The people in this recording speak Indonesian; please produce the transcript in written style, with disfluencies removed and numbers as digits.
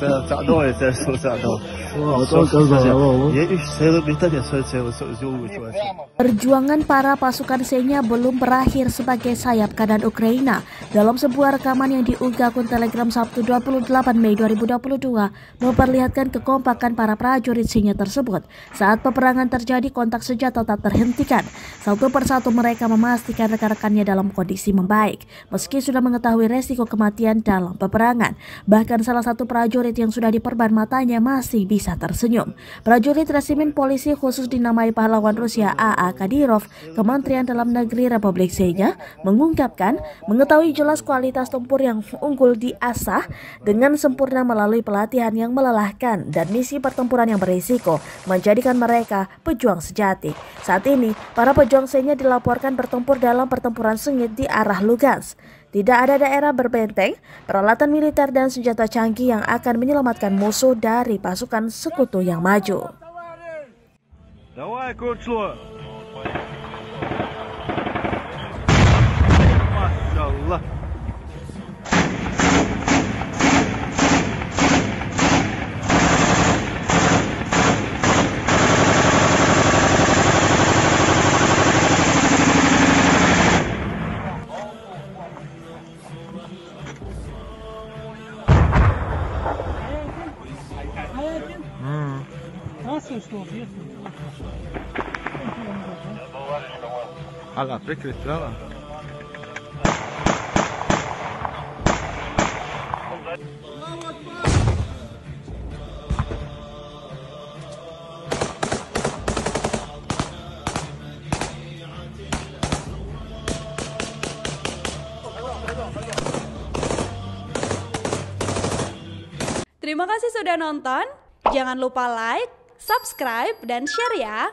ساعدوه ساعدوه. Perjuangan para pasukan Senya belum berakhir sebagai sayap kanan Ukraina. Dalam sebuah rekaman yang diunggah akun Telegram Sabtu 28 Mei 2022 memperlihatkan kekompakan para prajurit Senya tersebut. Saat peperangan terjadi, kontak senjata tak terhentikan. Satu persatu mereka memastikan rekan-rekannya dalam kondisi membaik, meski sudah mengetahui resiko kematian dalam peperangan. Bahkan salah satu prajurit yang sudah diperban matanya masih bisa tersenyum. Prajurit Resimen Polisi Khusus dinamai Pahlawan Rusia A.A. Kadyrov, Kementerian Dalam Negeri Republik Senya, mengungkapkan mengetahui jelas kualitas tempur yang unggul diasah dengan sempurna melalui pelatihan yang melelahkan dan misi pertempuran yang berisiko menjadikan mereka pejuang sejati. Saat ini, para pejuang Senya dilaporkan bertempur dalam pertempuran sengit di arah Lugansk. Tidak ada daerah berbenteng, peralatan militer dan senjata canggih yang akan menyelamatkan musuh dari pasukan sekutu yang maju. على فكرة لا Terima kasih sudah nonton. Jangan lupa like, subscribe, dan share ya.